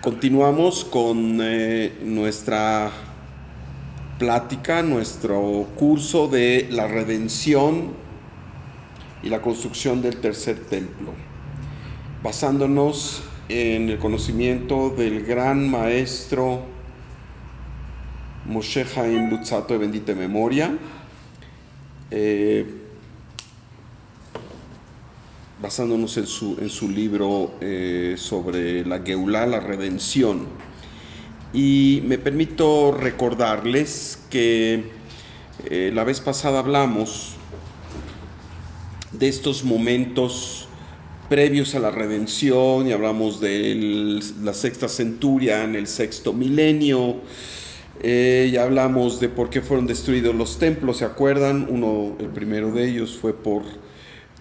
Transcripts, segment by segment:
Continuamos con nuestra plática, nuestro curso de la redención y la construcción del tercer templo, basándonos en el conocimiento del gran maestro Moshe Chaim Luzzatto de bendita memoria, basándonos en su libro sobre la Geulá, la redención. Y me permito recordarles que la vez pasada hablamos de estos momentos previos a la redención y hablamos de la sexta centuria en el sexto milenio. Ya hablamos de por qué fueron destruidos los templos, ¿se acuerdan? El primero de ellos fue por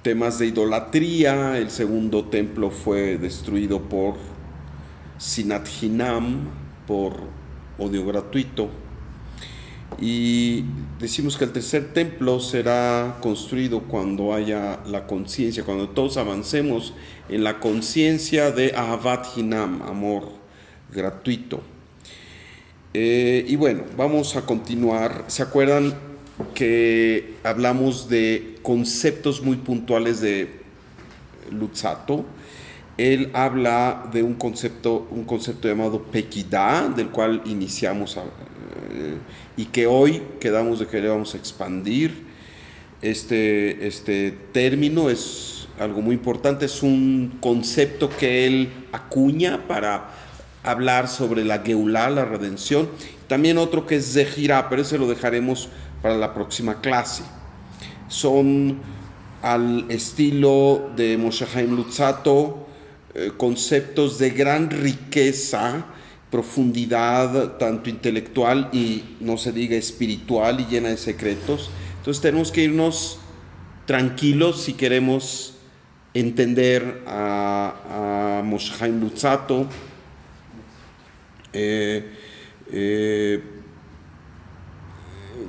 temas de idolatría, el segundo templo fue destruido por Sinat Hinam, por odio gratuito, y decimos que el tercer templo será construido cuando haya la conciencia, cuando todos avancemos en la conciencia de Ahavat Hinam, amor gratuito. Y bueno, vamos a continuar. ¿Se acuerdan que hablamos de conceptos muy puntuales de Luzzatto? Él habla de un concepto llamado Pekidah, del cual iniciamos y que hoy quedamos de que le vamos a expandir. Este término es algo muy importante, es un concepto que él acuña para hablar sobre la Geulá, la redención. También otro que es Zehirá, pero ese lo dejaremos para la próxima clase. Son al estilo de Moshe Chaim Luzzatto, conceptos de gran riqueza, profundidad, tanto intelectual y no se diga espiritual y llena de secretos. Entonces tenemos que irnos tranquilos si queremos entender a Moshe Chaim Luzzatto.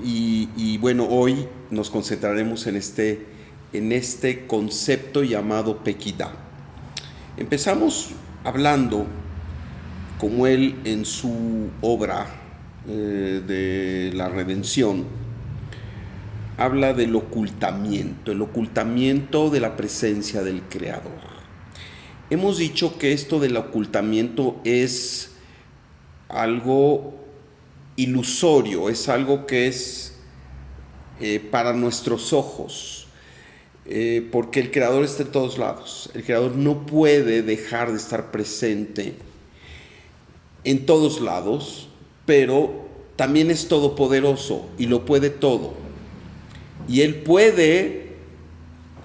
Y bueno, hoy nos concentraremos en este concepto llamado Pekidah. Empezamos hablando, como él en su obra de la redención, habla del ocultamiento, el ocultamiento de la presencia del Creador. Hemos dicho que esto del ocultamiento es algo ilusorio, es algo que es para nuestros ojos, porque el Creador está en todos lados. El Creador no puede dejar de estar presente en todos lados, pero también es todopoderoso y lo puede todo. Y Él puede,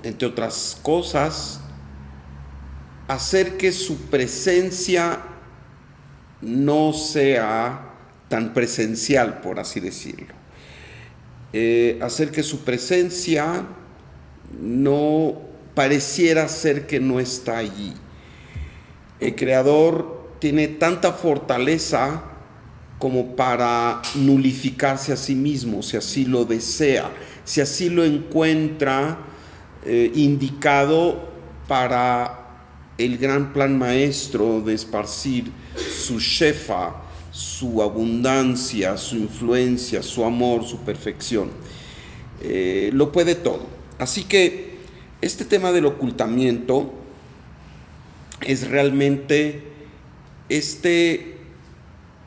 entre otras cosas, hacer que su presencia no sea tan presencial, por así decirlo. Hacer que su presencia no pareciera ser que no está allí. El Creador tiene tanta fortaleza como para nulificarse a sí mismo, si así lo desea, si así lo encuentra indicado para el gran plan maestro de esparcir su shefa, su abundancia, su influencia, su amor, su perfección. Lo puede todo. Así que este tema del ocultamiento es realmente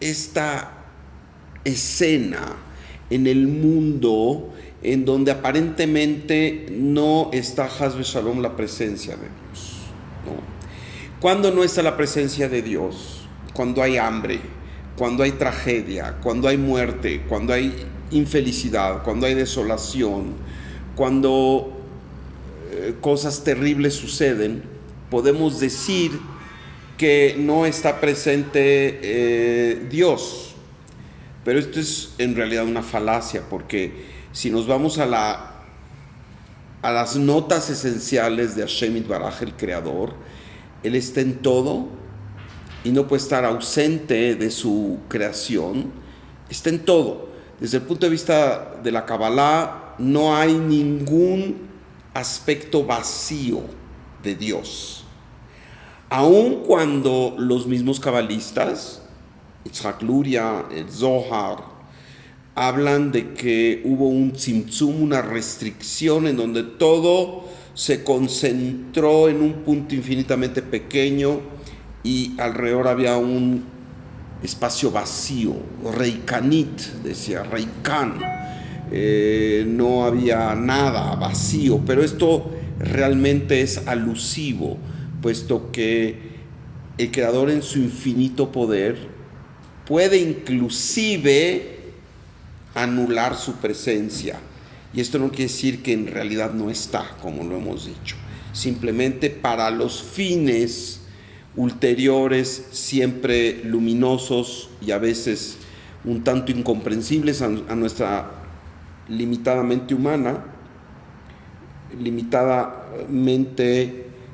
esta escena en el mundo en donde aparentemente no está Haz Shalom la presencia de Dios, ¿no? ¿Cuándo no está la presencia de Dios? Cuando hay hambre, cuando hay tragedia, cuando hay muerte, cuando hay infelicidad, cuando hay desolación, cuando cosas terribles suceden, podemos decir que no está presente Dios. Pero esto es en realidad una falacia, porque si nos vamos a las notas esenciales de Hashem Yitbaraj, el Creador, Él está en todo y no puede estar ausente de su creación. Está en todo. Desde el punto de vista de la Kabbalah, no hay ningún aspecto vacío de Dios. Aun cuando los mismos cabalistas, Yitzhak Luria, el Zohar, hablan de que hubo un tzimtzum, una restricción en donde todo se concentró en un punto infinitamente pequeño y alrededor había un espacio vacío, Reikanit, decía Reikan, no había nada, vacío, pero esto realmente es alusivo, puesto que el Creador en su infinito poder puede inclusive anular su presencia. Y esto no quiere decir que en realidad no está, como lo hemos dicho. Simplemente para los fines ulteriores, siempre luminosos y a veces un tanto incomprensibles a nuestra limitadamente humana,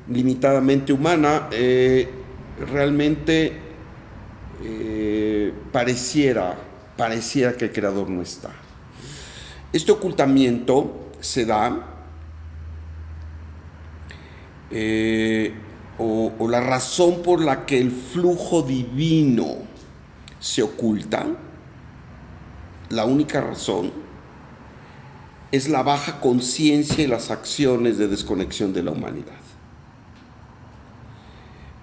limitadamente humana, realmente pareciera que el Creador no está. Este ocultamiento se da, o la razón por la que el flujo divino se oculta, la única razón, es la baja conciencia y las acciones de desconexión de la humanidad.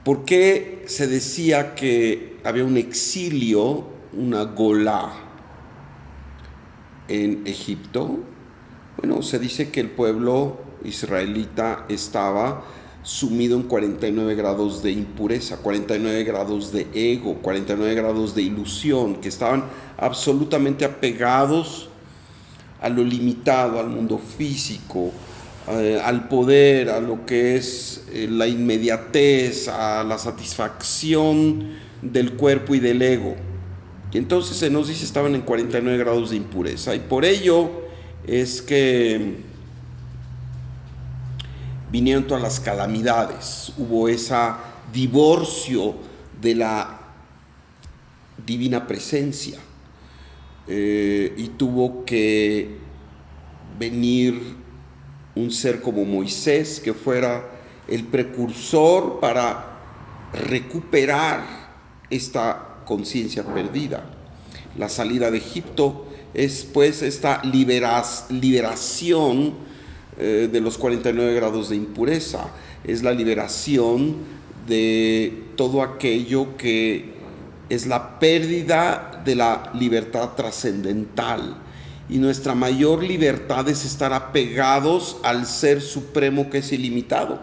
¿Por qué se decía que había un exilio, una golá en Egipto? Bueno, se dice que el pueblo israelita estaba sumido en 49 grados de impureza, 49 grados de ego, 49 grados de ilusión, que estaban absolutamente apegados a lo limitado, al mundo físico, al poder, a lo que es la inmediatez, a la satisfacción del cuerpo y del ego. Y entonces se nos dice estaban en 49 grados de impureza. Y por ello es que vinieron todas las calamidades. Hubo ese divorcio de la divina presencia. Y tuvo que venir un ser como Moisés, que fuera el precursor para recuperar esta conciencia perdida. La salida de Egipto es pues esta liberación de los 49 grados de impureza, es la liberación de todo aquello que es la pérdida de la libertad trascendental. Y nuestra mayor libertad es estar apegados al Ser Supremo que es ilimitado.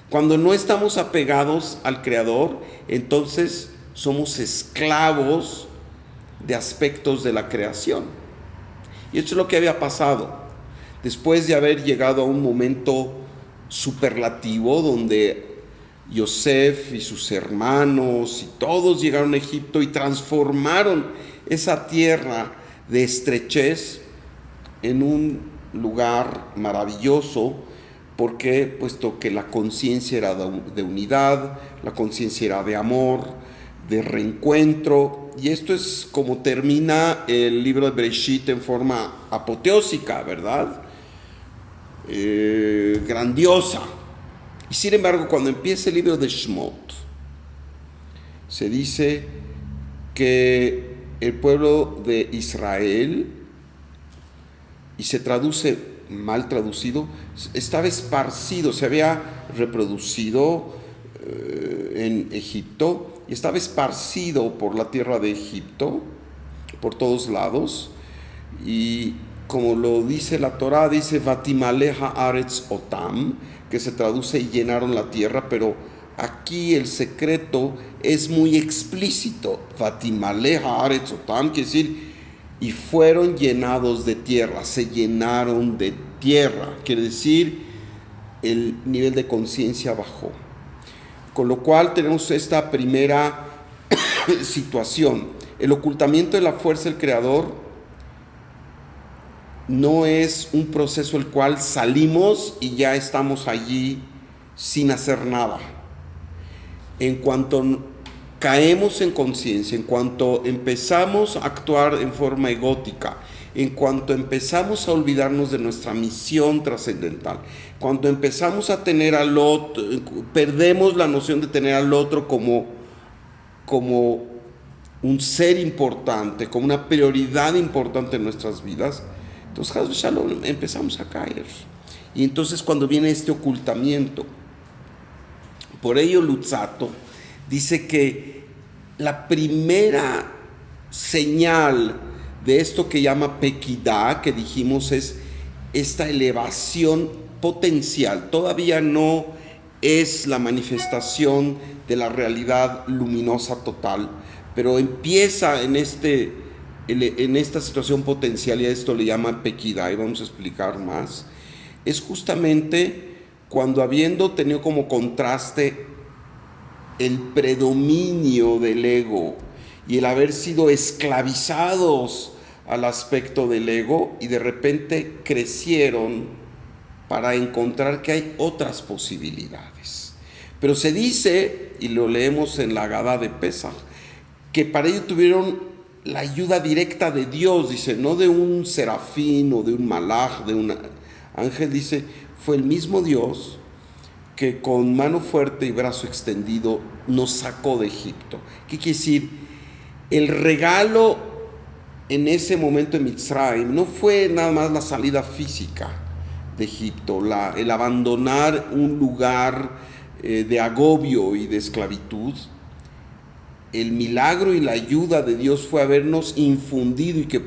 Cuando no estamos apegados al Creador, entonces somos esclavos de aspectos de la creación. Y esto es lo que había pasado. Después de haber llegado a un momento superlativo donde Yosef y sus hermanos y todos llegaron a Egipto y transformaron esa tierra de estrechez en un lugar maravilloso, porque puesto que la conciencia era de unidad, la conciencia era de amor, de reencuentro, y esto es como termina el libro de Bereshit en forma apoteósica, ¿verdad? Grandiosa. Y sin embargo, cuando empieza el libro de Shemot, se dice que el pueblo de Israel, y se traduce mal traducido, estaba esparcido, se había reproducido en Egipto y estaba esparcido por la tierra de Egipto, por todos lados, y como lo dice la Torá, dice Vatimaleja Aretz Otam, que se traduce y llenaron la tierra, pero aquí el secreto es muy explícito. Vatimaleja Aretz Otam quiere decir, y fueron llenados de tierra, se llenaron de tierra, quiere decir, el nivel de conciencia bajó. Con lo cual tenemos esta primera situación. El ocultamiento de la fuerza del Creador no es un proceso el cual salimos y ya estamos allí sin hacer nada. En cuanto caemos en conciencia, en cuanto empezamos a actuar en forma egótica, en cuanto empezamos a olvidarnos de nuestra misión trascendental, cuando empezamos a tener al otro, perdemos la noción de tener al otro como un ser importante, como una prioridad importante en nuestras vidas, entonces Haz Shalom, empezamos a caer. Y entonces cuando viene este ocultamiento, por ello Luzzatto dice que la primera señal de esto que llama Pequidá, que dijimos, es esta elevación potencial. Todavía no es la manifestación de la realidad luminosa total, pero empieza en esta situación potencial, y a esto le llaman Pequidá, y vamos a explicar más. Es justamente cuando, habiendo tenido como contraste el predominio del ego y el haber sido esclavizados al aspecto del ego, y de repente crecieron para encontrar que hay otras posibilidades. Pero se dice, y lo leemos en la Agadá de Pesaj, que para ello tuvieron la ayuda directa de Dios, dice, no de un serafín o de un malaj, de un ángel, dice, fue el mismo Dios que con mano fuerte y brazo extendido nos sacó de Egipto. ¿Qué quiere decir? El regalo en ese momento en Mitzrayim no fue nada más la salida física de Egipto, el abandonar un lugar de agobio y de esclavitud. El milagro y la ayuda de Dios fue habernos infundido y que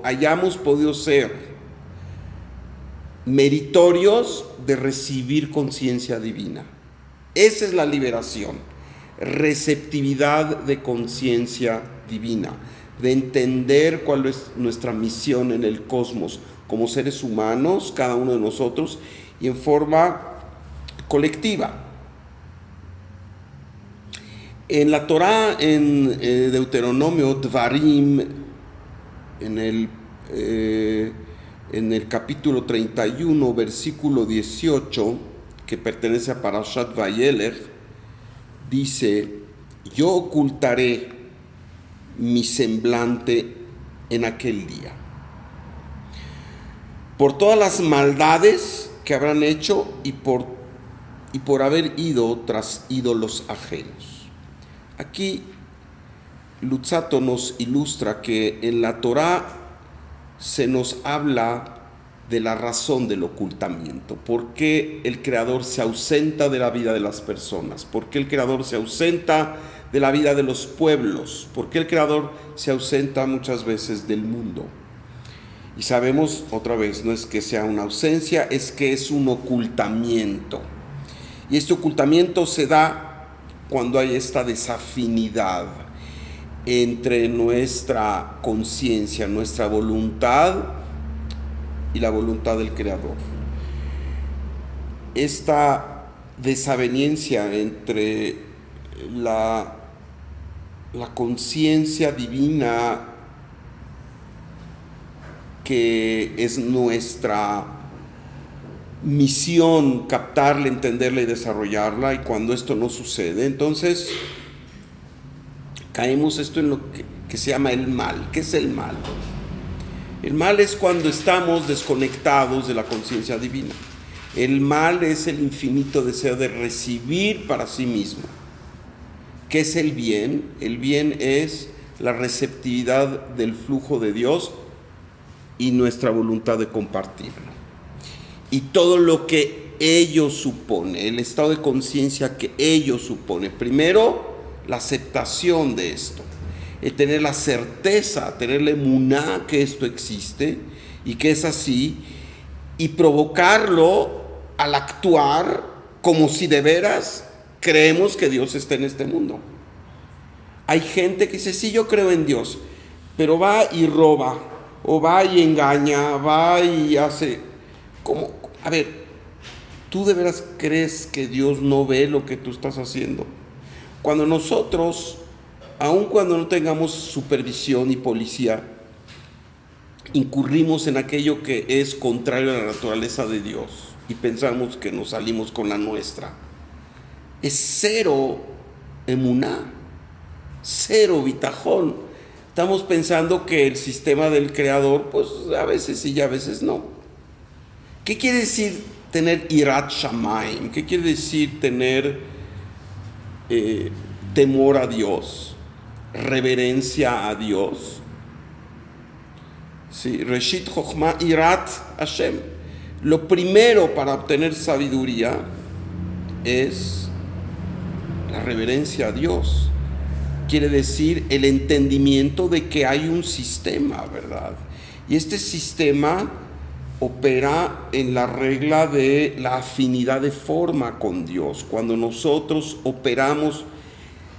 hayamos podido ser meritorios de recibir conciencia divina. Esa es la liberación, receptividad de conciencia divina, de entender cuál es nuestra misión en el cosmos como seres humanos, cada uno de nosotros, y en forma colectiva. En la Torá, en Deuteronomio, Dvarim, en el capítulo 31, versículo 18, que pertenece a Parashat Vayelech, dice, yo ocultaré mi semblante en aquel día, por todas las maldades que habrán hecho y por haber ido tras ídolos ajenos. Aquí Luzzatto nos ilustra que en la Torá se nos habla de la razón del ocultamiento. ¿Por qué el Creador se ausenta de la vida de las personas? ¿Por qué el Creador se ausenta de la vida de los pueblos? ¿Por qué el Creador se ausenta muchas veces del mundo? Y sabemos, otra vez, no es que sea una ausencia, es que es un ocultamiento. Y este ocultamiento se da cuando hay esta desafinidad entre nuestra conciencia, nuestra voluntad y la voluntad del Creador. Esta desaveniencia entre la conciencia divina, que es nuestra misión captarla, entenderla y desarrollarla, y cuando esto no sucede, entonces caemos en lo que se llama el mal. ¿Qué es el mal? El mal es cuando estamos desconectados de la conciencia divina. El mal es el infinito deseo de recibir para sí mismo. ¿Qué es el bien? El bien es la receptividad del flujo de Dios y nuestra voluntad de compartirlo. Y todo lo que ello supone, el estado de conciencia que ello supone. Primero, la aceptación de esto, el tener la certeza, tener la emuná que esto existe y que es así, y provocarlo al actuar como si de veras creemos que Dios está en este mundo. Hay gente que dice, sí, yo creo en Dios, pero va y roba, o va y engaña, va y hace... A ver, ¿tú de veras crees que Dios no ve lo que tú estás haciendo? Cuando nosotros, aun cuando no tengamos supervisión y policía, incurrimos en aquello que es contrario a la naturaleza de Dios y pensamos que nos salimos con la nuestra, es cero emuná, cero bitajón. estamos pensando que el sistema del creador, pues a veces sí y a veces no. ¿Qué quiere decir tener Irat Shamayim? ¿Qué quiere decir tener temor a Dios? Reverencia a Dios. Sí, Reshit Chochma Irat Hashem. Lo primero para obtener sabiduría es la reverencia a Dios. Quiere decir el entendimiento de que hay un sistema, ¿verdad? Y este sistema opera en la regla de la afinidad de forma con Dios. Cuando nosotros operamos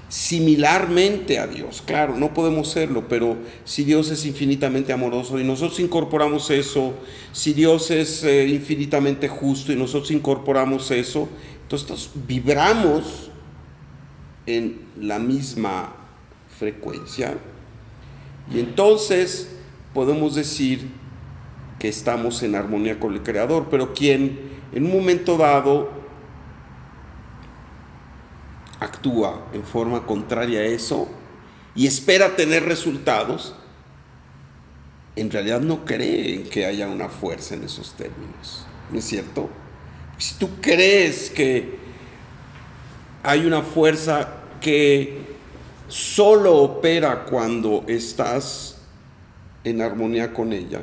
similarmente a Dios, claro, no podemos serlo, pero si Dios es infinitamente amoroso y nosotros incorporamos eso, si Dios es infinitamente justo y nosotros incorporamos eso, entonces vibramos en la misma frecuencia y entonces podemos decir que estamos en armonía con el Creador. Pero quien en un momento dado actúa en forma contraria a eso y espera tener resultados, en realidad no cree en que haya una fuerza en esos términos, ¿no es cierto? Si tú crees que hay una fuerza que solo opera cuando estás en armonía con ella,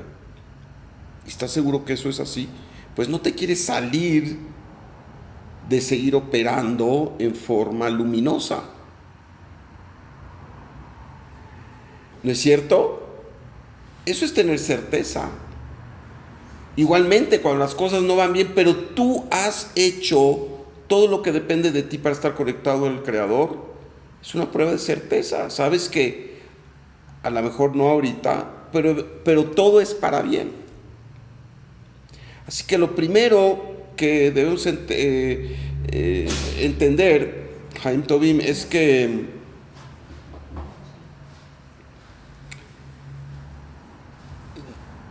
¿estás seguro que eso es así? Pues no te quieres salir de seguir operando en forma luminosa, ¿no es cierto? Eso es tener certeza. Igualmente, cuando las cosas no van bien, pero tú has hecho todo lo que depende de ti para estar conectado al Creador, es una prueba de certeza. Sabes que a lo mejor no ahorita, pero todo es para bien. Así que lo primero que debemos entender, Haim Tovim, es que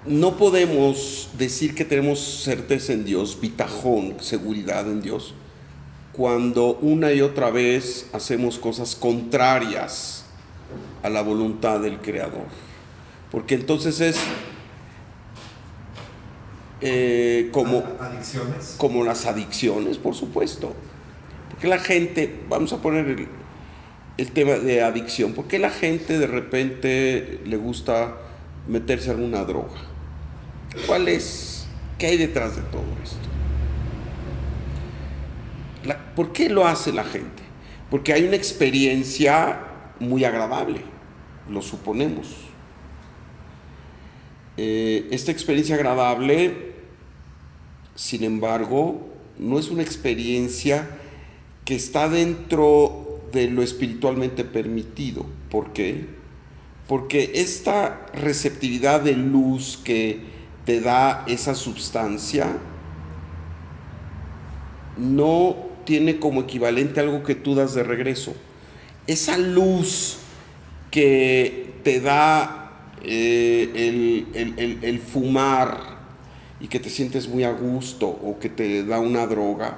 no podemos decir que tenemos certeza en Dios, bitajón, seguridad en Dios, cuando una y otra vez hacemos cosas contrarias a la voluntad del Creador. Porque entonces es como las adicciones, por supuesto. Porque la gente, vamos a poner el tema de adicción, ¿por qué la gente de repente le gusta meterse en una droga? ¿Cuál es? ¿Qué hay detrás de todo esto? ¿Por qué lo hace la gente? Porque hay una experiencia muy agradable, lo suponemos. Esta experiencia agradable, sin embargo, no es una experiencia que está dentro de lo espiritualmente permitido. ¿Por qué? Porque esta receptividad de luz que te da esa sustancia no tiene como equivalente algo que tú das de regreso. Esa luz que te da el fumar y que te sientes muy a gusto, o que te da una droga,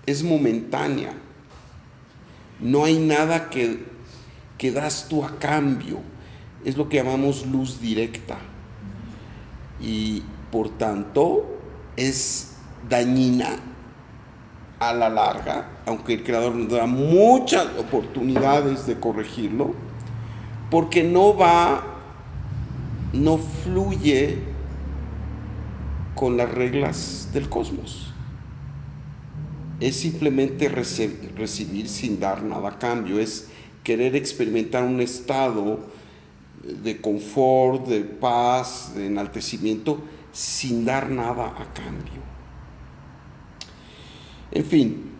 es momentánea. No hay nada que das tú a cambio. Es lo que llamamos luz directa. Y por tanto es dañina a la larga, aunque el Creador nos da muchas oportunidades de corregirlo, porque no fluye con las reglas del cosmos. Es simplemente recibir sin dar nada a cambio, es querer experimentar un estado de confort, de paz, de enaltecimiento, sin dar nada a cambio. En fin,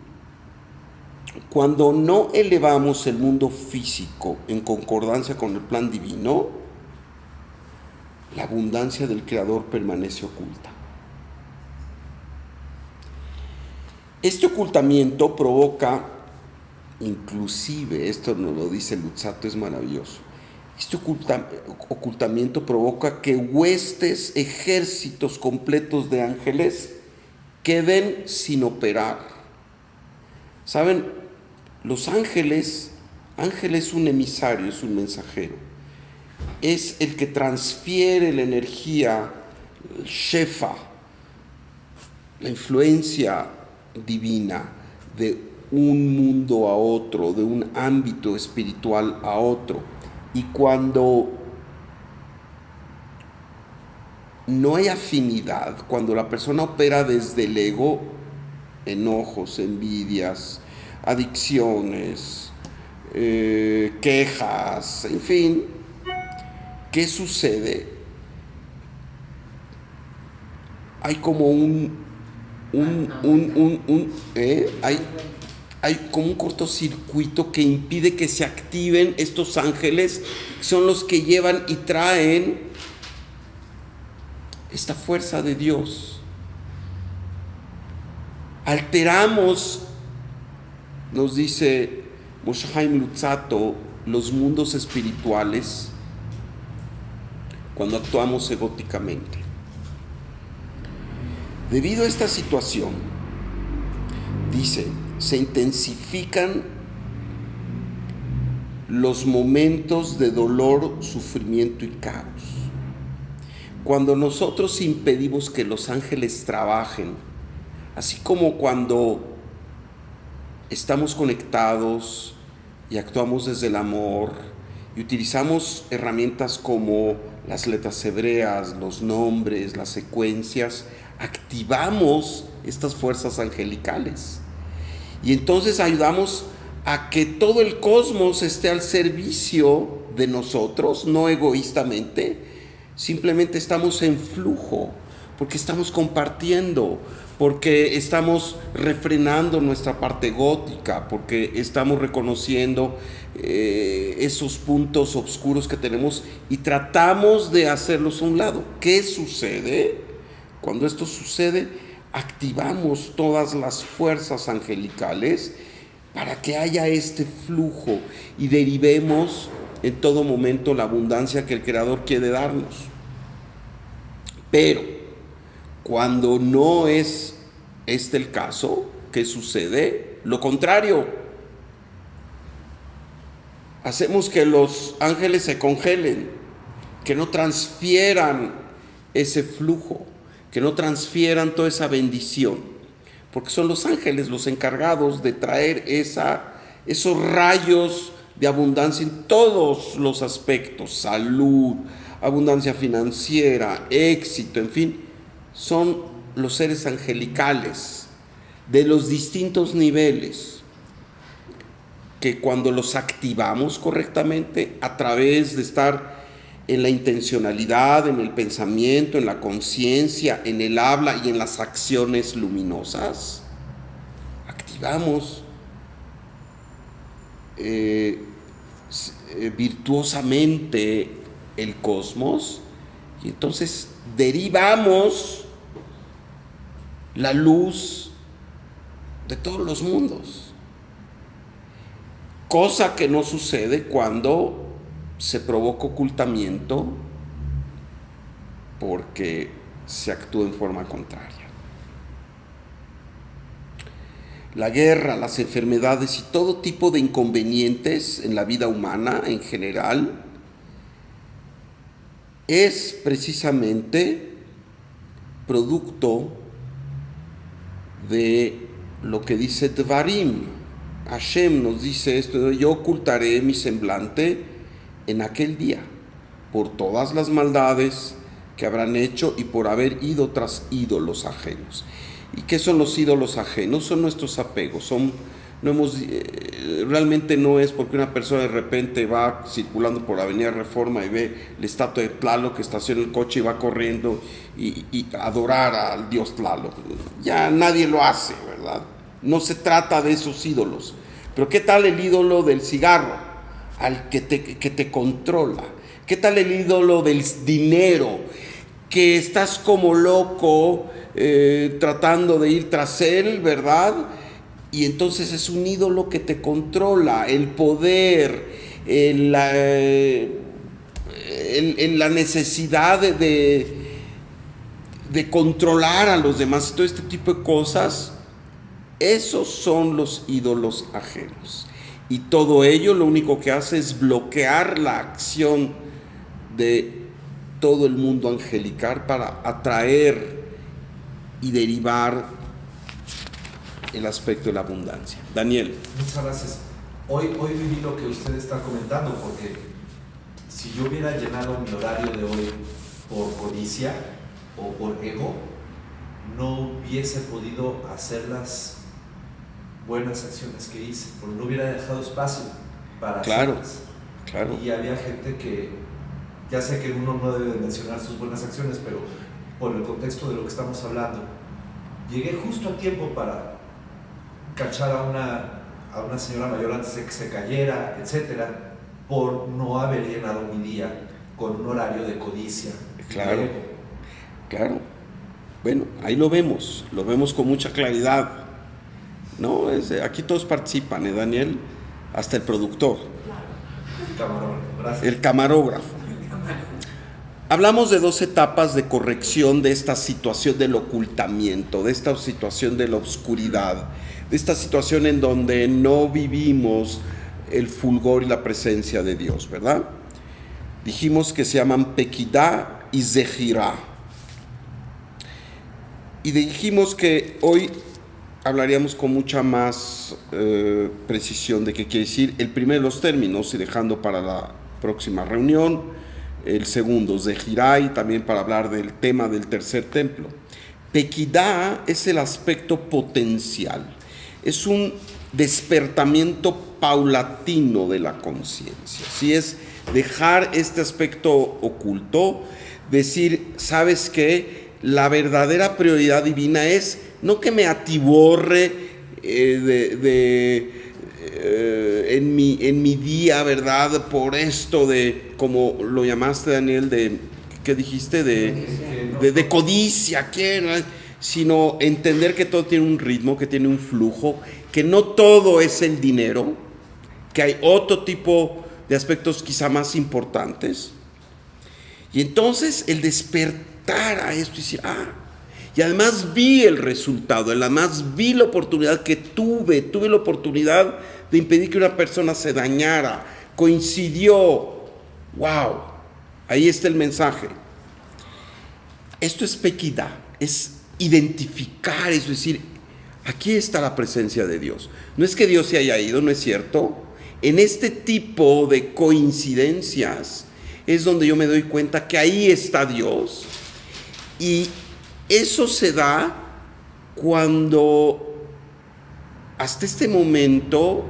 cuando no elevamos el mundo físico en concordancia con el plan divino, la abundancia del Creador permanece oculta. Este ocultamiento provoca, inclusive, esto nos lo dice Luzzatto, es maravilloso, este ocultamiento provoca que huestes, ejércitos completos de ángeles queden sin operar. ¿Saben? Los ángeles, ángel es un emisario, es un mensajero. es el que transfiere la energía, el shefa, la influencia divina de un mundo a otro, de un ámbito espiritual a otro. Y cuando no hay afinidad, cuando la persona opera desde el ego, enojos, envidias, adicciones, quejas, en fin, ¿qué sucede? Hay como hay como un cortocircuito que impide que se activen estos ángeles, que son los que llevan y traen esta fuerza de Dios. Alteramos, nos dice Moshe Chaim Luzzatto, los mundos espirituales cuando actuamos egóticamente. Debido a esta situación, dice, se intensifican los momentos de dolor, sufrimiento y caos. Cuando nosotros impedimos que los ángeles trabajen, así como cuando estamos conectados y actuamos desde el amor y utilizamos herramientas como las letras hebreas, los nombres, las secuencias, activamos estas fuerzas angelicales. Y entonces ayudamos a que todo el cosmos esté al servicio de nosotros, no egoístamente. Simplemente estamos en flujo, porque estamos compartiendo, porque estamos refrenando nuestra parte gótica, porque estamos reconociendo esos puntos oscuros que tenemos y tratamos de hacerlos a un lado. ¿Qué sucede? Cuando esto sucede, activamos todas las fuerzas angelicales para que haya este flujo y derivemos en todo momento la abundancia que el Creador quiere darnos. Pero cuando no es este el caso, ¿qué sucede? Lo contrario. Hacemos que los ángeles se congelen, que no transfieran ese flujo, que no transfieran toda esa bendición, porque son los ángeles los encargados de traer esos rayos de abundancia en todos los aspectos, salud, abundancia financiera, éxito, en fin, son los seres angelicales de los distintos niveles que cuando los activamos correctamente a través de estar en la intencionalidad, en el pensamiento, en la conciencia, en el habla y en las acciones luminosas, activamos virtuosamente el cosmos y entonces derivamos la luz de todos los mundos. Cosa que no sucede cuando se provoca ocultamiento porque se actúa en forma contraria. La guerra, las enfermedades y todo tipo de inconvenientes en la vida humana en general es precisamente producto de lo que dice Dvarim. Hashem nos dice esto: yo ocultaré mi semblante en aquel día por todas las maldades que habrán hecho y por haber ido tras ídolos ajenos. ¿Y qué son los ídolos ajenos? Son nuestros apegos. Realmente no es porque una persona de repente va circulando por Avenida Reforma y ve la estatua de Tlaloc que estaciona el coche y va corriendo y adorar al dios Tlaloc. Ya nadie lo hace, ¿verdad? No se trata de esos ídolos. Pero ¿qué tal el ídolo del cigarro? Al que te controla. ¿Qué tal el ídolo del dinero? Que estás como loco tratando de ir tras él, ¿verdad? Y entonces es un ídolo que te controla. El poder, la necesidad de controlar a los demás, todo este tipo de cosas. Esos son los ídolos ajenos. Y todo ello lo único que hace es bloquear la acción de todo el mundo angelical para atraer y derivar el aspecto de la abundancia. Daniel. Muchas gracias. Hoy viví lo que usted está comentando, porque si yo hubiera llenado mi horario de hoy por codicia o por ego, no hubiese podido hacer las buenas acciones que hice, porque no hubiera dejado espacio para hacerlas. Claro. Y había gente que, ya sé que uno no debe mencionar sus buenas acciones, pero por el contexto de lo que estamos hablando, llegué justo a tiempo para cachar a una señora mayor antes de que se cayera, etcétera, por no haber llenado mi día con un horario de codicia. Claro. Bueno, ahí lo vemos con mucha claridad. No, aquí todos participan, Daniel, hasta el productor. El camarógrafo. Hablamos de 2 etapas de corrección de esta situación del ocultamiento, de esta situación de la oscuridad, de esta situación en donde no vivimos el fulgor y la presencia de Dios, ¿verdad? Dijimos que se llaman Pequidá y Zehirá. Y dijimos que hoy hablaríamos con mucha más precisión de qué quiere decir el primero de los términos, y dejando para la próxima reunión el segundo, Zehirá, y también para hablar del tema del tercer templo. Pequidá es el aspecto potencial, es un despertamiento paulatino de la conciencia. Si es dejar este aspecto oculto, decir, ¿sabes qué? La verdadera prioridad divina es no que me atiborre en mi día, ¿verdad? Por esto de, como lo llamaste, Daniel, ¿qué dijiste? De codicia, sino entender que todo tiene un ritmo, que tiene un flujo, que no todo es el dinero, que hay otro tipo de aspectos quizá más importantes. Y entonces el despertar a esto y decir, y además vi el resultado, además vi la oportunidad que tuve la oportunidad de impedir que una persona se dañara, coincidió, wow, ahí está el mensaje. Esto es pequidá, es identificar, es decir, aquí está la presencia de Dios. No es que Dios se haya ido, no es cierto. En este tipo de coincidencias es donde yo me doy cuenta que ahí está Dios, y eso se da cuando hasta este momento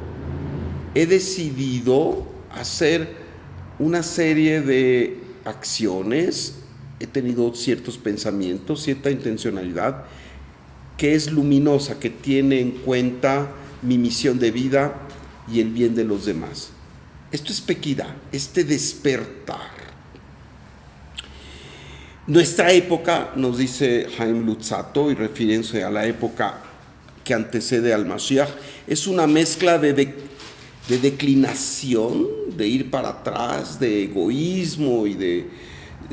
he decidido hacer una serie de acciones, he tenido ciertos pensamientos, cierta intencionalidad que es luminosa, que tiene en cuenta mi misión de vida y el bien de los demás. Esto es pequidá, este despertar. Nuestra época, nos dice Haim Luzzatto, y refiriéndose a la época que antecede al Mashiach, es una mezcla de declinación, de ir para atrás, de egoísmo y de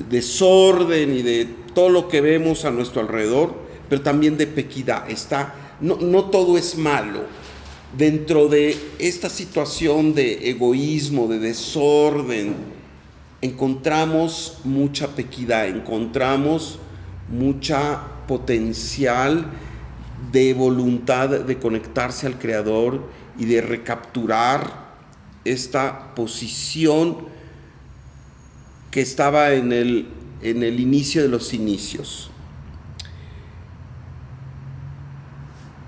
desorden y de todo lo que vemos a nuestro alrededor, pero también de pequidá. No todo es malo. Dentro de esta situación de egoísmo, de desorden, encontramos mucha pequidá, encontramos mucha potencial de voluntad de conectarse al Creador y de recapturar esta posición que estaba en el inicio de los inicios.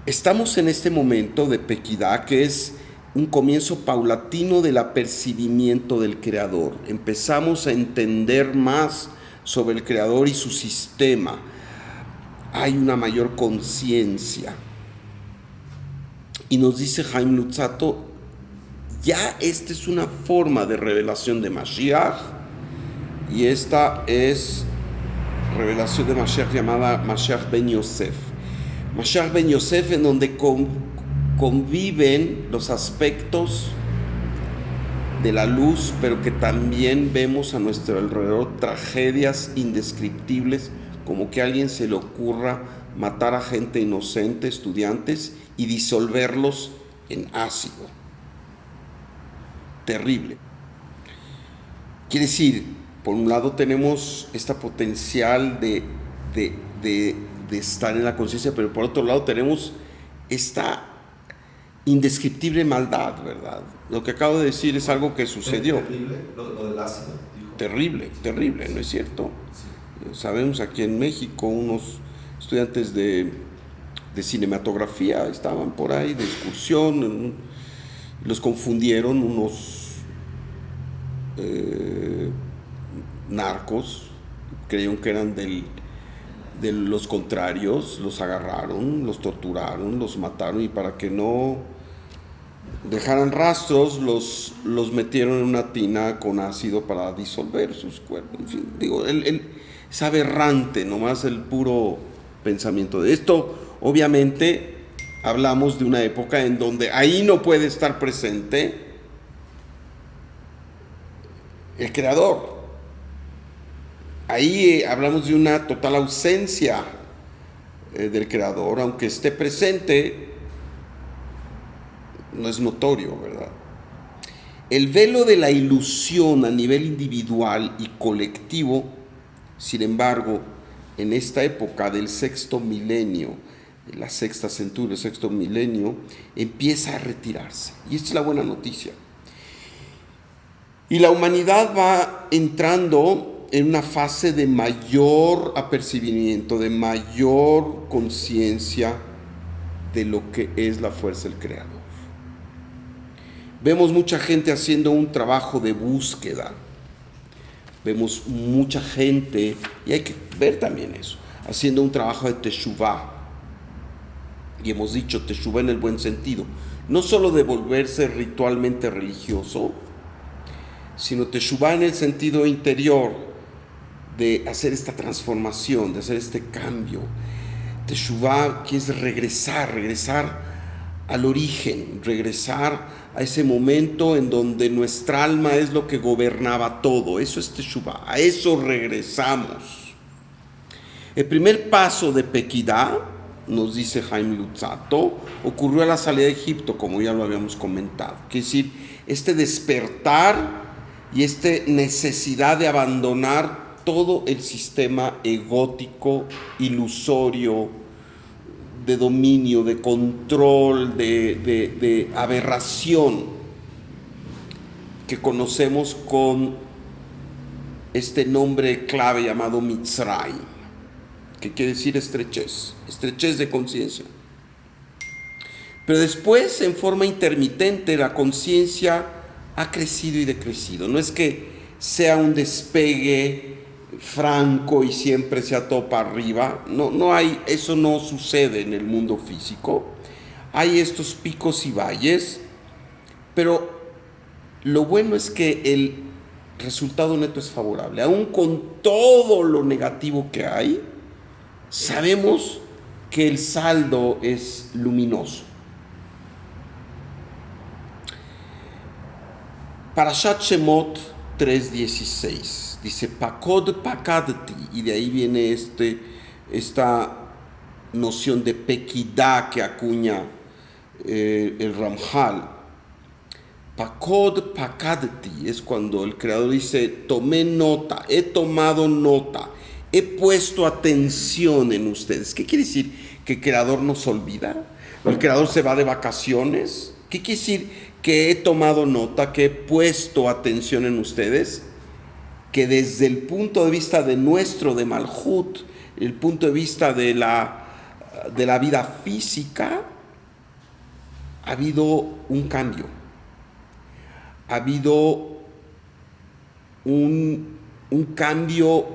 Estamos en este momento de pequidá, que es un comienzo paulatino del apercibimiento del Creador. Empezamos a entender más sobre el Creador y su sistema. Hay una mayor conciencia. Y nos dice Haim Luzzatto, ya esta es una forma de revelación de Mashiach, y esta es revelación de Mashiach llamada Mashiach Ben Yosef. Mashiach Ben Yosef, en donde conviven los aspectos de la luz, pero que también vemos a nuestro alrededor tragedias indescriptibles, como que a alguien se le ocurra matar a gente inocente, estudiantes, y disolverlos en ácido. Terrible. Quiere decir, por un lado tenemos esta potencial de estar en la conciencia, pero por otro lado tenemos esta indescriptible maldad, ¿verdad? Lo que acabo de decir es algo que sucedió. Terrible, lo del ácido, dijo. Terrible, terrible, ¿no es cierto? Sí. Sabemos aquí en México unos estudiantes de cinematografía estaban por ahí de excursión, los confundieron unos narcos, creyeron que eran de los contrarios, los agarraron, los torturaron, los mataron y para que no dejaran rastros los metieron en una tina con ácido para disolver sus cuerpos. En fin, digo, es aberrante nomás el puro pensamiento de esto. Obviamente hablamos de una época en donde ahí no puede estar presente el creador. Ahí hablamos de una total ausencia del creador, aunque esté presente, no es notorio, ¿verdad? El velo de la ilusión a nivel individual y colectivo, sin embargo, en esta época del sexto milenio, la sexta centuria, el sexto milenio, empieza a retirarse. Y esta es la buena noticia. Y la humanidad va entrando en una fase de mayor apercibimiento, de mayor conciencia de lo que es la fuerza del Creador. Vemos mucha gente haciendo un trabajo de búsqueda. Vemos mucha gente, y hay que ver también eso, haciendo un trabajo de teshuvá. Y hemos dicho teshuvá en el buen sentido. No solo de volverse ritualmente religioso, sino teshuvá en el sentido interior, de hacer esta transformación, de hacer este cambio. Teshuvá que es regresar al origen, regresar a ese momento en donde nuestra alma es lo que gobernaba todo. Eso es teshuvá, a eso regresamos. El primer paso de Pekidá, nos dice Haim Luzzatto, ocurrió a la salida de Egipto, como ya lo habíamos comentado. Es decir, este despertar y esta necesidad de abandonar todo el sistema egótico, ilusorio, de dominio, de control, de aberración que conocemos con este nombre clave llamado Mitzrayim, que quiere decir estrechez de conciencia. Pero después, en forma intermitente, la conciencia ha crecido y decrecido. No es que sea un despegue franco y siempre sea todo para arriba. No hay, eso no sucede en el mundo físico. Hay estos picos y valles, pero lo bueno es que el resultado neto es favorable. Aún con todo lo negativo que hay, sabemos que el saldo es luminoso. Parashat Shemot 3:16 dice Pakod Pakadti, y de ahí viene esta noción de Pekidá que acuña el Ramjal. Pakod Pakadti es cuando el creador dice: tomé nota, he tomado nota, he puesto atención en ustedes. ¿Qué quiere decir? ¿Que el creador nos olvida? ¿El creador se va de vacaciones? ¿Qué quiere decir? Que he tomado nota, que he puesto atención en ustedes, que desde el punto de vista de Malhut, el punto de vista de la vida física, ha habido un cambio, ha habido un cambio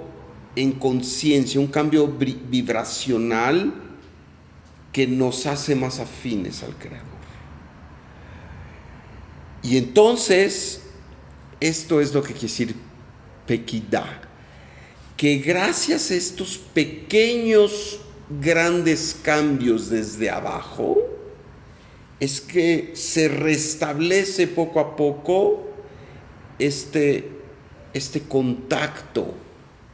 en conciencia, un cambio vibracional que nos hace más afines al Creador. Y entonces, esto es lo que quiere decir Pekidá, que gracias a estos pequeños, grandes cambios desde abajo, es que se restablece poco a poco este contacto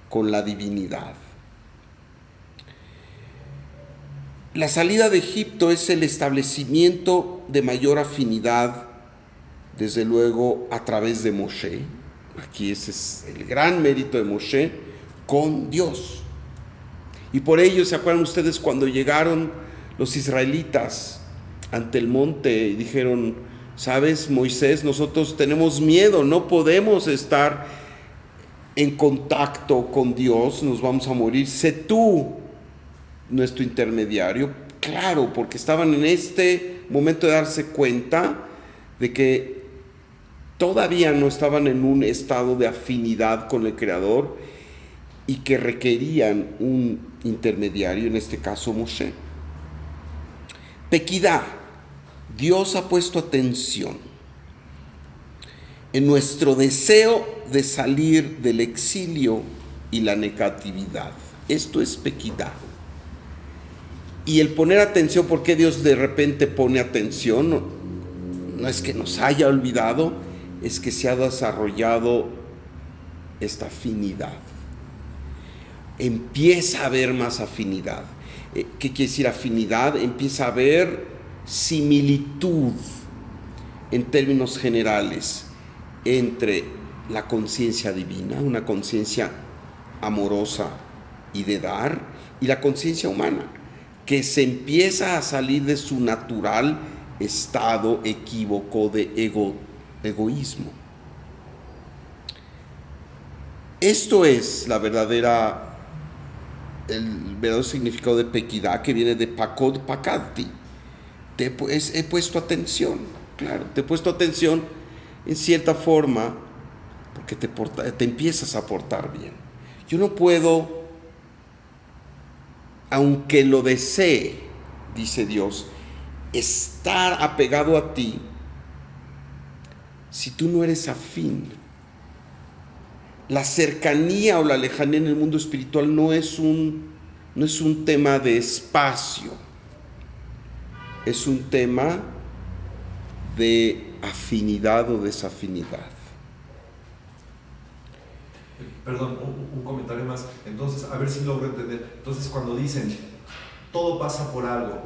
con la divinidad. La salida de Egipto es el establecimiento de mayor afinidad, desde luego a través de Moshe, Aquí ese es el gran mérito de Moshe con Dios. Y por ello, ¿se acuerdan ustedes cuando llegaron los israelitas ante el monte y dijeron: ¿sabes, Moisés, nosotros tenemos miedo, no podemos estar en contacto con Dios, nos vamos a morir, sé tú nuestro intermediario? Claro, porque estaban en este momento de darse cuenta de que todavía no estaban en un estado de afinidad con el Creador y que requerían un intermediario, en este caso Moshe. Pequidá, Dios ha puesto atención en nuestro deseo de salir del exilio y la negatividad. Esto es pequidá. Y el poner atención, ¿por qué Dios de repente pone atención? No es que nos haya olvidado, es que se ha desarrollado esta afinidad. Empieza a haber más afinidad. ¿Qué quiere decir afinidad? Empieza a haber similitud en términos generales entre la conciencia divina, una conciencia amorosa y de dar, y la conciencia humana, que se empieza a salir de su natural estado equívoco de egoísmo. Esto es el verdadero significado de pequidá, que viene de pakod pakadti. He puesto atención, claro, te he puesto atención en cierta forma porque te empiezas a portar bien. Yo no puedo, aunque lo desee, dice Dios, estar apegado a ti si tú no eres afín. La cercanía o la lejanía en el mundo espiritual no es un tema de espacio, es un tema de afinidad o desafinidad. Perdón, un comentario más. Entonces, a ver si logro entender. Entonces, cuando dicen todo pasa por algo,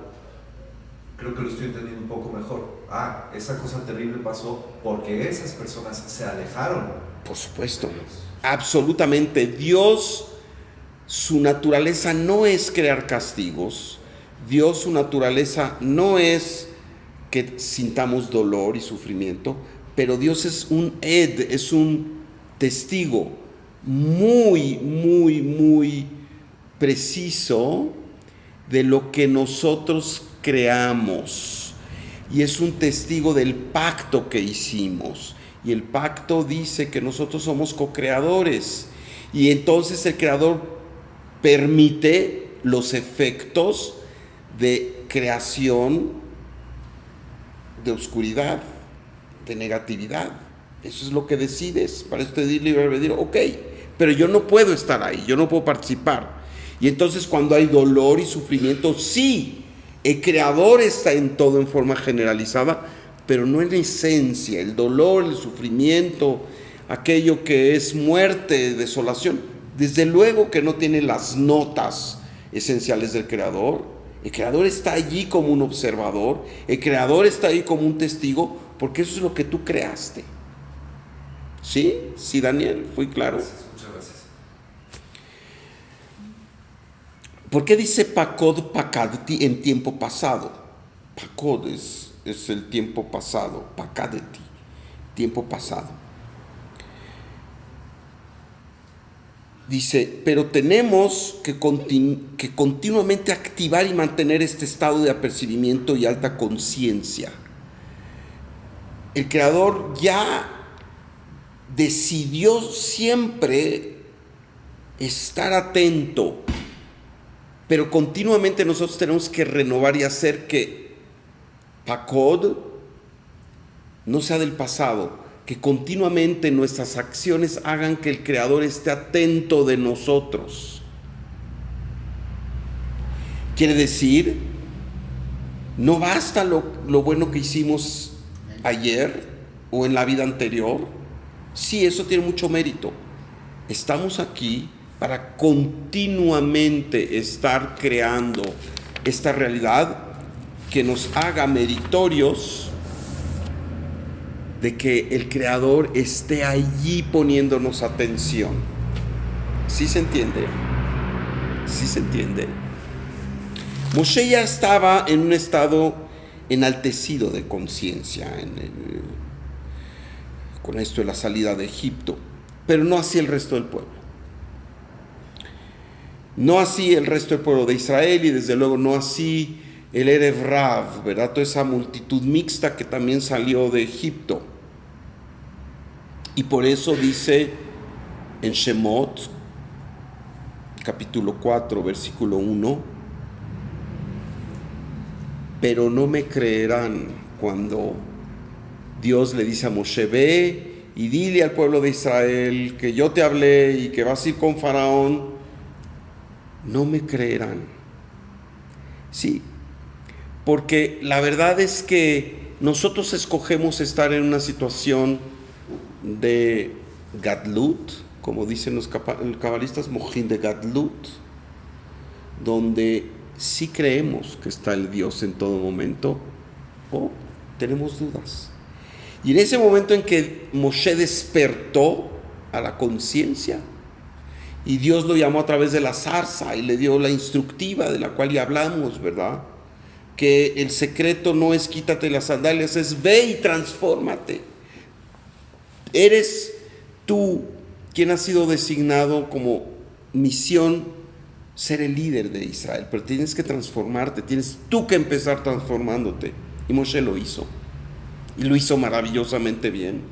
creo que lo estoy entendiendo un poco mejor. Esa cosa terrible pasó porque esas personas se alejaron. Por supuesto, absolutamente. Dios, su naturaleza no es crear castigos. Dios, su naturaleza no es que sintamos dolor y sufrimiento, pero Dios es un es un testigo muy, muy, muy preciso de lo que nosotros creamos, y es un testigo del pacto que hicimos, y el pacto dice que nosotros somos co-creadores, y entonces el Creador permite los efectos de creación de oscuridad, de negatividad. Eso es lo que decides. Para esto de libre albedrío, ok, pero yo no puedo estar ahí, yo no puedo participar. Y entonces cuando hay dolor y sufrimiento, sí, el Creador está en todo en forma generalizada, pero no en esencia. El dolor, el sufrimiento, aquello que es muerte, desolación, desde luego que no tiene las notas esenciales del Creador. El Creador está allí como un observador, el Creador está ahí como un testigo, porque eso es lo que tú creaste. ¿Sí? Sí, Daniel, ¿fui claro? Gracias, muchas gracias. ¿Por qué dice pakod pakadti en tiempo pasado? Pakod es el tiempo pasado, pakadti, tiempo pasado. Dice, pero tenemos que continuamente activar y mantener este estado de apercibimiento y alta conciencia. El Creador ya decidió siempre estar atento, pero continuamente nosotros tenemos que renovar y hacer que pakod no sea del pasado, que continuamente nuestras acciones hagan que el Creador esté atento de nosotros. Quiere decir, no basta lo bueno que hicimos ayer o en la vida anterior. Sí, eso tiene mucho mérito. Estamos aquí para continuamente estar creando esta realidad que nos haga meritorios de que el Creador esté allí poniéndonos atención. ¿Sí se entiende? ¿Sí se entiende? Moshe ya estaba en un estado enaltecido de conciencia con esto de la salida de Egipto, pero no así el resto del pueblo. No así el resto del pueblo de Israel, y desde luego no así el Erev Rav, ¿verdad? Toda esa multitud mixta que también salió de Egipto. Y por eso dice en Shemot, capítulo 4, versículo 1, pero no me creerán cuando Dios le dice a Moshe: ve y dile al pueblo de Israel que yo te hablé y que vas a ir con Faraón. No me creerán. Sí, porque la verdad es que nosotros escogemos estar en una situación de Gadlut, como dicen los cabalistas, Mojín de Gadlut, donde sí creemos que está el Dios en todo momento, o tenemos dudas. Y en ese momento en que Moshe despertó a la conciencia, y Dios lo llamó a través de la zarza y le dio la instructiva de la cual ya hablamos, ¿verdad? Que el secreto no es quítate las sandalias, es ve y transfórmate. Eres tú quien ha sido designado como misión ser el líder de Israel, pero tienes que transformarte, tienes tú que empezar transformándote. Y Moshe lo hizo, y lo hizo maravillosamente bien.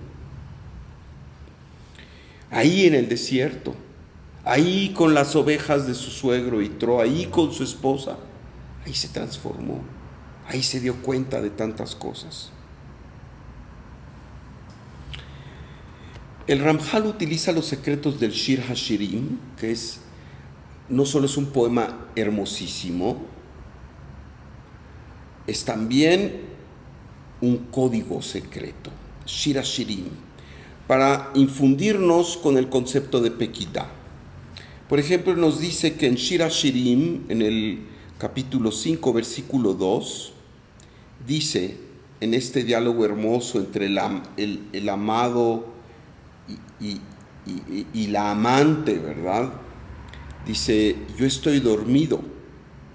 Ahí en el desierto, ahí con las ovejas de su suegro Yitro, ahí con su esposa, ahí se transformó, ahí se dio cuenta de tantas cosas. El Ramjal utiliza los secretos del Shir HaShirim, que no solo es un poema hermosísimo, es también un código secreto, Shir HaShirim, para infundirnos con el concepto de Pequidá. Por ejemplo, nos dice que en Shir HaShirim, en el capítulo 5, versículo 2, dice, en este diálogo hermoso entre el amado y la amante, ¿verdad? Dice: yo estoy dormido,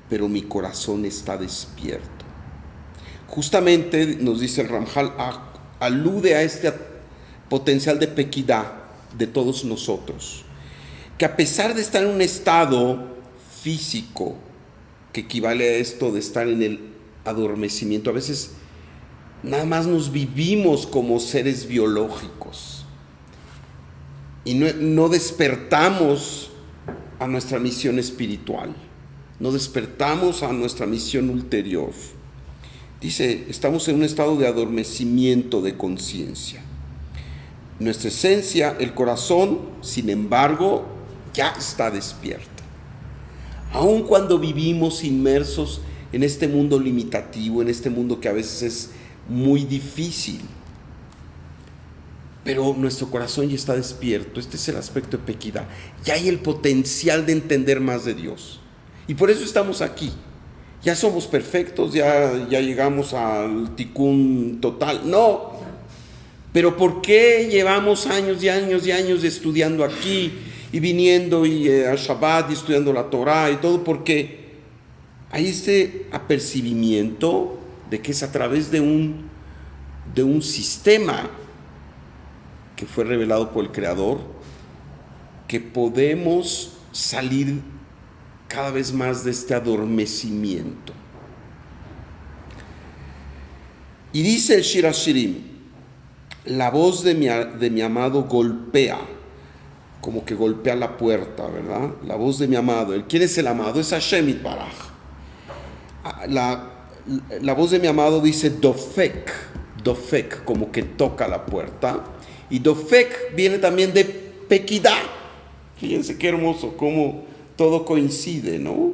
pero mi corazón está despierto. Justamente, nos dice el Ramjal, alude a este potencial de pequidad de todos nosotros, que a pesar de estar en un estado físico que equivale a esto de estar en el adormecimiento, a veces nada más nos vivimos como seres biológicos y no despertamos a nuestra misión espiritual, no despertamos a nuestra misión ulterior. Dice, estamos en un estado de adormecimiento de conciencia. Nuestra esencia, el corazón, sin embargo, ya está despierto. Aun cuando vivimos inmersos en este mundo limitativo, en este mundo que a veces es muy difícil, pero nuestro corazón ya está despierto. Este es el aspecto de pequidad. Ya hay el potencial de entender más de Dios. Y por eso estamos aquí. Ya somos perfectos, ya llegamos al tikkun total. No. Pero ¿por qué llevamos años y años y años estudiando aquí y viniendo a Shabbat y estudiando la Torah y todo? Porque hay este apercibimiento de que es a través de un sistema que fue revelado por el Creador que podemos salir cada vez más de este adormecimiento. Y dice el Shir HaShirim: la voz de mi amado golpea, como que golpea la puerta, ¿verdad? La voz de mi amado. ¿Quién es el amado? Es Hashem Yitbaraj. La voz de mi amado dice dofek, como que toca la puerta. Y dofek viene también de pequidá. Fíjense qué hermoso, cómo todo coincide, ¿no?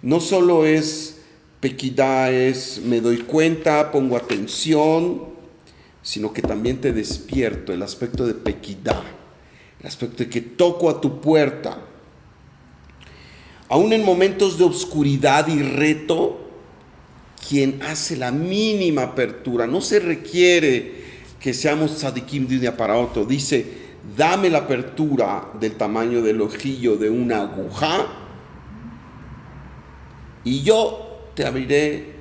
No solo es pequidá, es me doy cuenta, pongo atención, sino que también te despierto, el aspecto de pequidá, el aspecto de que toco a tu puerta. Aún en momentos de oscuridad y reto, quien hace la mínima apertura, no se requiere que seamos tzadikim de un día para otro. Dice, dame la apertura del tamaño del ojillo de una aguja y yo te abriré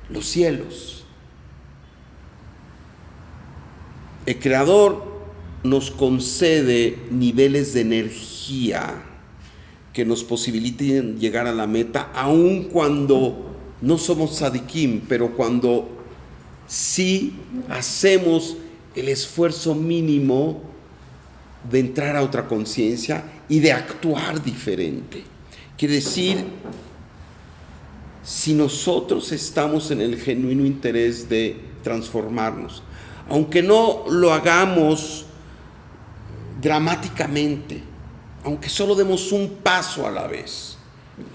los cielos. El Creador nos concede niveles de energía que nos posibiliten llegar a la meta, aun cuando no somos tzadikim, pero cuando sí hacemos el esfuerzo mínimo de entrar a otra conciencia y de actuar diferente. Quiere decir, si nosotros estamos en el genuino interés de transformarnos, aunque no lo hagamos dramáticamente, aunque solo demos un paso a la vez,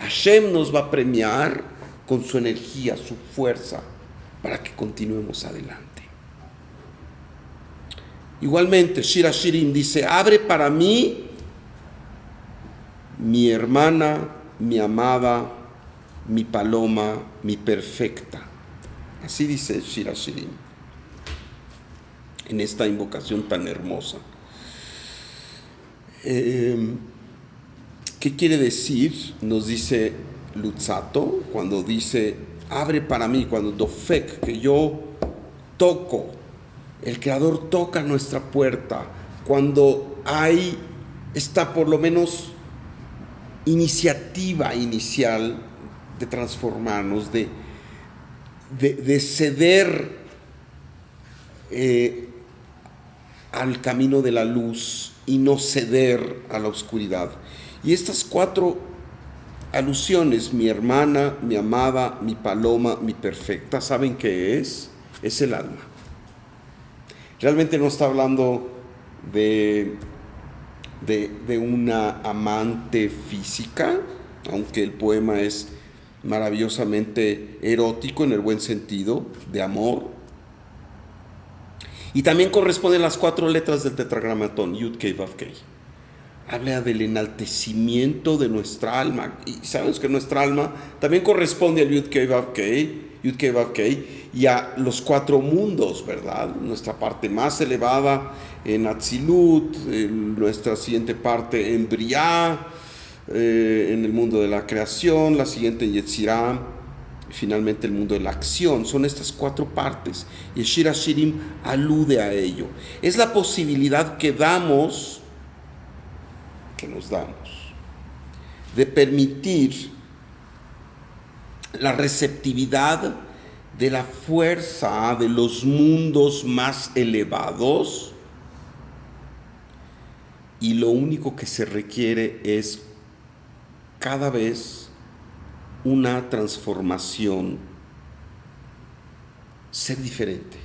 Hashem nos va a premiar con su energía, su fuerza, para que continuemos adelante. Igualmente, Shir HaShirim dice, abre para mí, mi hermana, mi amada, mi paloma, mi perfecta. Así dice Shir HaShirim, en esta invocación tan hermosa. ¿Qué quiere decir? Nos dice Luzzatto cuando dice abre para mí, cuando dofek, que yo toco, el Creador toca nuestra puerta, cuando hay esta por lo menos iniciativa inicial de transformarnos, de ceder al camino de la luz y no ceder a la oscuridad. Y estas 4 alusiones, mi hermana, mi amada, mi paloma, mi perfecta, ¿saben qué es? Es el alma. Realmente no está hablando de una amante física, aunque el poema es maravillosamente erótico en el buen sentido, de amor. Y también corresponden las 4 letras del tetragramatón, Yud Kei Vav Kei. Habla del enaltecimiento de nuestra alma. Y sabemos que nuestra alma también corresponde al Yud Kei Vav Kei, y a los 4 mundos, ¿verdad? Nuestra parte más elevada en Atzilut, nuestra siguiente parte en Briá, en el mundo de la creación, la siguiente en Yetzirah, y finalmente el mundo de la acción. Son estas 4 partes, y el Shir HaShirim alude a ello. Es la posibilidad que nos damos de permitir la receptividad de la fuerza de los mundos más elevados, y lo único que se requiere es cada vez una transformación, ser diferente.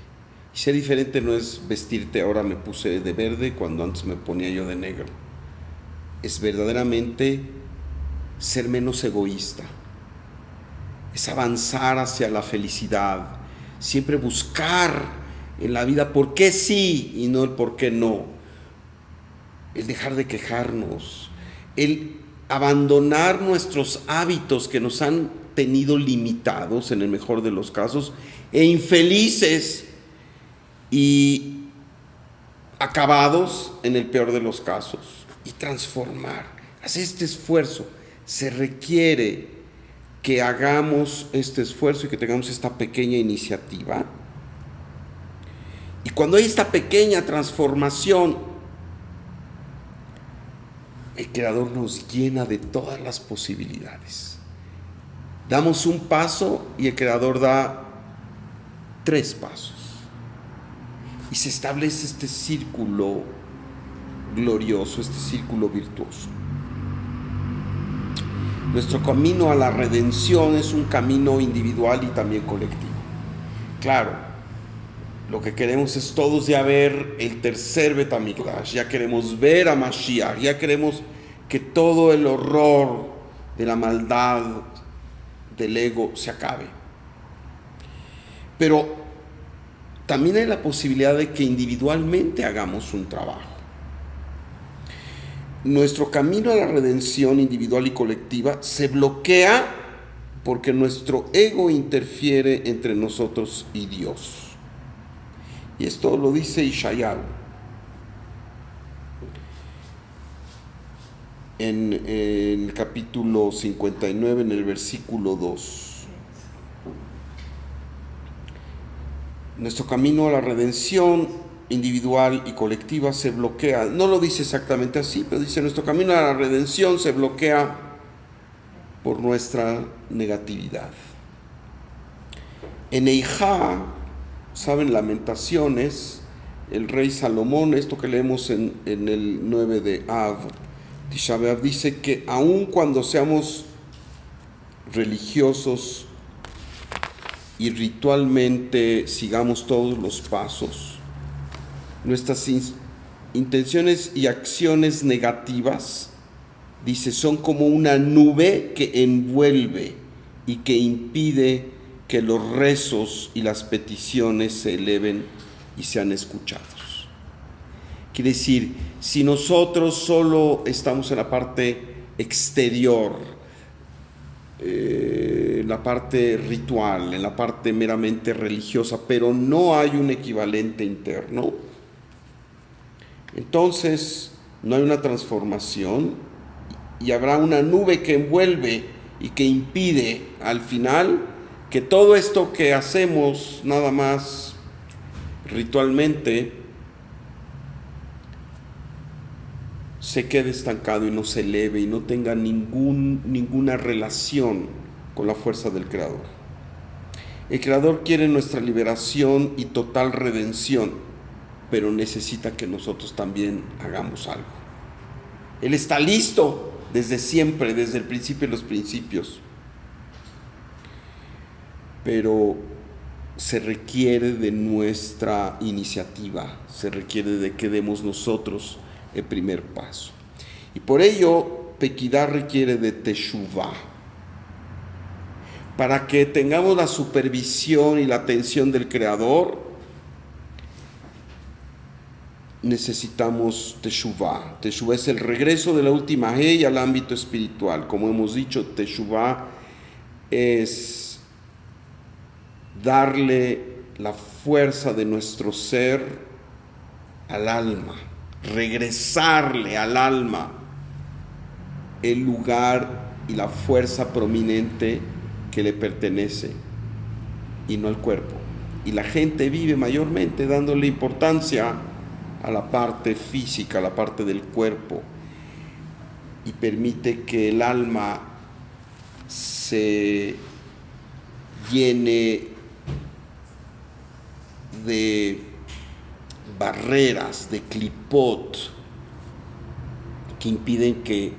Y ser diferente no es vestirte, ahora me puse de verde cuando antes me ponía yo de negro. Es verdaderamente ser menos egoísta, es avanzar hacia la felicidad, siempre buscar en la vida por qué sí y no el por qué no, el dejar de quejarnos, el abandonar nuestros hábitos que nos han tenido limitados en el mejor de los casos e infelices y acabados en el peor de los casos, y transformar, hacer este esfuerzo. Se requiere que hagamos este esfuerzo y que tengamos esta pequeña iniciativa, y cuando hay esta pequeña transformación, el Creador nos llena de todas las posibilidades. Damos un paso y el Creador da 3 pasos, y se establece este círculo glorioso, este círculo virtuoso. Nuestro camino a la redención es un camino individual y también colectivo. Claro, lo que queremos es todos ya ver el tercer Bet HaMikdash, ya queremos ver a Mashiach, ya queremos que todo el horror de la maldad del ego se acabe. Pero también hay la posibilidad de que individualmente hagamos un trabajo. Nuestro camino a la redención individual y colectiva se bloquea porque nuestro ego interfiere entre nosotros y Dios. Y esto lo dice Ishayahu en el capítulo 59, en el versículo 2. Nuestro camino a la redención individual y colectiva se bloquea. No lo dice exactamente así, pero dice: nuestro camino a la redención se bloquea por nuestra negatividad. En Eijá, saben, Lamentaciones, el rey Salomón, esto que leemos en el 9 de Av, Tisha B'Av, dice que aun cuando seamos religiosos y ritualmente sigamos todos los pasos, nuestras intenciones y acciones negativas, dice, son como una nube que envuelve y que impide que los rezos y las peticiones se eleven y sean escuchados. Quiere decir, si nosotros solo estamos en la parte exterior, en la parte ritual, en la parte meramente religiosa, pero no hay un equivalente interno, entonces no hay una transformación y habrá una nube que envuelve y que impide al final que todo esto que hacemos nada más ritualmente se quede estancado y no se eleve y no tenga ninguna relación con la fuerza del Creador. El Creador quiere nuestra liberación y total redención, pero necesita que nosotros también hagamos algo. Él está listo desde siempre, desde el principio de los principios, pero se requiere de nuestra iniciativa, se requiere de que demos nosotros el primer paso. Y por ello, Pequidá requiere de Teshuvá. Para que tengamos la supervisión y la atención del Creador, necesitamos Teshuvá. Teshuvá es el regreso de la última Hey al ámbito espiritual. Como hemos dicho, Teshuvá es darle la fuerza de nuestro ser al alma, regresarle al alma el lugar y la fuerza prominente que le pertenece y no al cuerpo. Y la gente vive mayormente dándole importancia a la parte física, a la parte del cuerpo, y permite que el alma se llene de barreras, de clipot, que impiden que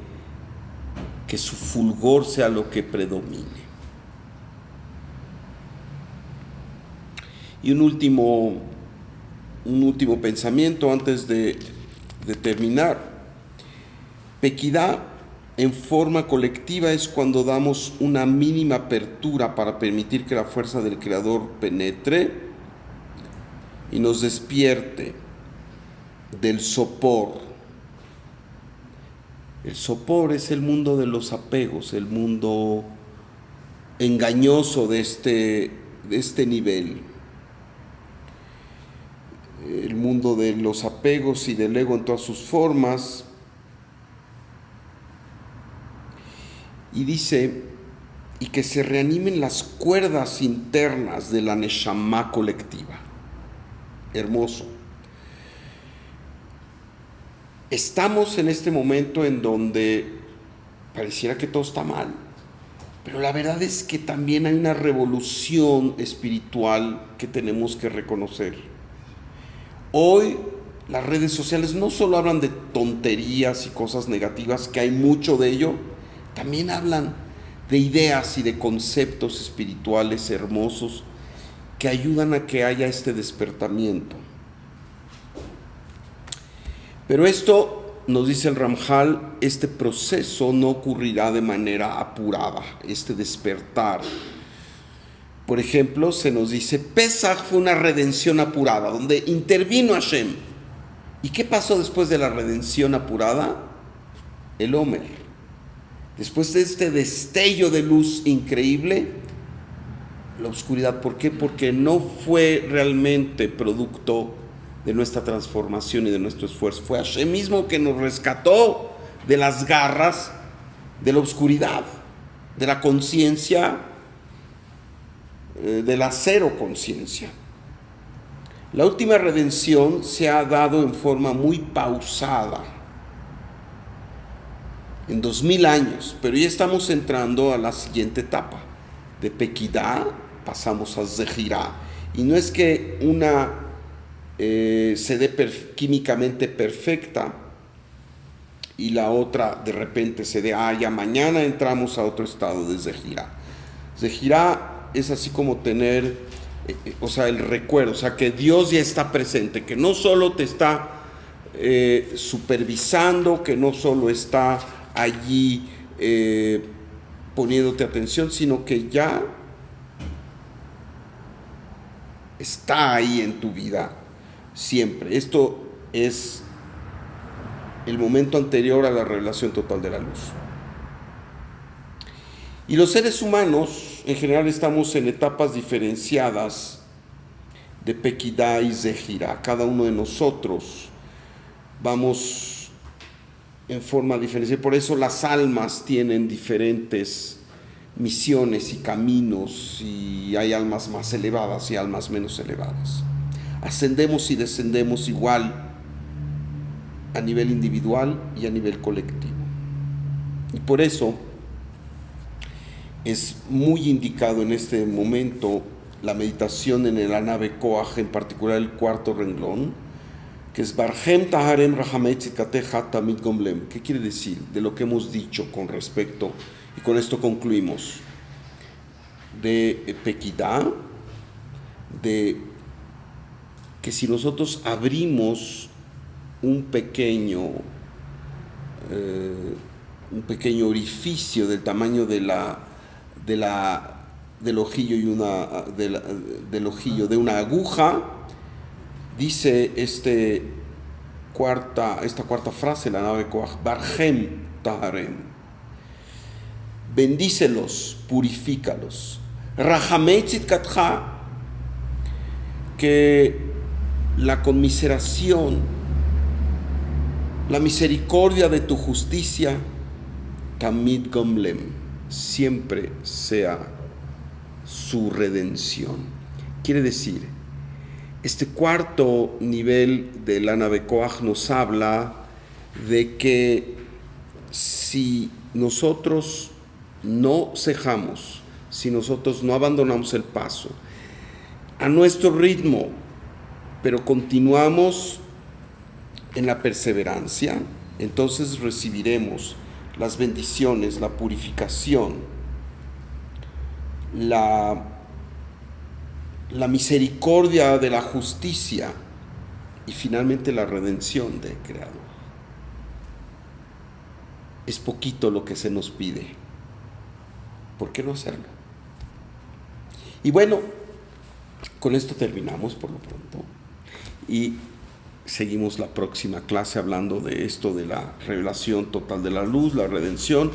su fulgor sea lo que predomine. Y un último pensamiento antes de terminar. Pequidá en forma colectiva es cuando damos una mínima apertura para permitir que la fuerza del Creador penetre y nos despierte del sopor. El sopor es el mundo de los apegos, el mundo engañoso de este nivel. El mundo de los apegos y del ego en todas sus formas. Y dice, y que se reanimen las cuerdas internas de la Neshama colectiva. Hermoso. Estamos en este momento en donde pareciera que todo está mal, pero la verdad es que también hay una revolución espiritual que tenemos que reconocer. Hoy las redes sociales no solo hablan de tonterías y cosas negativas, que hay mucho de ello, también hablan de ideas y de conceptos espirituales hermosos que ayudan a que haya este despertamiento. Pero esto, nos dice el Ramjal, este proceso no ocurrirá de manera apurada, este despertar. Por ejemplo, se nos dice, Pesaj fue una redención apurada, donde intervino Hashem. ¿Y qué pasó después de la redención apurada? El Omer. Después de este destello de luz increíble, la oscuridad. ¿Por qué? Porque no fue realmente producto de nuestra transformación y de nuestro esfuerzo. Fue Hashem mismo que nos rescató de las garras de la oscuridad, de la conciencia, de la cero conciencia. La última redención se ha dado en forma muy pausada, en 2000 años, pero ya estamos entrando a la siguiente etapa. De Pequidá pasamos a Zehirá. Y no es que una se dé químicamente perfecta y la otra de repente se dé, ya mañana entramos a otro estado de Zehirá. Zehirá es así como tener, el recuerdo, que Dios ya está presente, que no solo te está supervisando, que no solo está allí poniéndote atención, sino que ya está ahí en tu vida siempre. Esto es el momento anterior a la revelación total de la luz. Y los seres humanos en general estamos en etapas diferenciadas de Pequidá y Zehirá. Cada uno de nosotros vamos en forma diferente. Por eso las almas tienen diferentes misiones y caminos, y hay almas más elevadas y almas menos elevadas. Ascendemos y descendemos igual a nivel individual y a nivel colectivo. Y por eso es muy indicado en este momento la meditación en el Anabe Koach, en particular el cuarto renglón, que es Barhem Taharem Rahamei Tzidkatecha Tamid Gomlem. ¿Qué quiere decir? De lo que hemos dicho con respecto, y con esto concluimos, de Pequidá, de que si nosotros abrimos un pequeño orificio del tamaño del ojillo del ojillo de una aguja, dice esta cuarta frase, la Anabe Koach, Barhem Taharem, bendícelos, purifícalos. Rahamei Tzidkatcha, que la conmiseración, la misericordia de tu justicia, Tamid Gomlem, siempre sea su redención. Quiere decir, este cuarto nivel del Anabe Koach nos habla de que si nosotros no cejamos, si nosotros no abandonamos el paso a nuestro ritmo, pero continuamos en la perseverancia, entonces recibiremos las bendiciones, la purificación, la misericordia de la justicia y finalmente la redención del Creador. Es poquito lo que se nos pide. ¿Por qué no hacerlo? Y bueno, con esto terminamos por lo pronto y seguimos la próxima clase hablando de esto de la revelación total de la luz, la redención,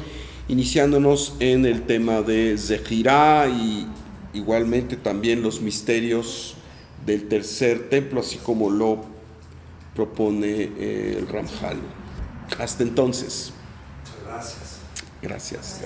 iniciándonos en el tema de Zehirá y igualmente también los misterios del tercer templo, así como lo propone el Ramjal. Hasta entonces. Muchas gracias. Gracias.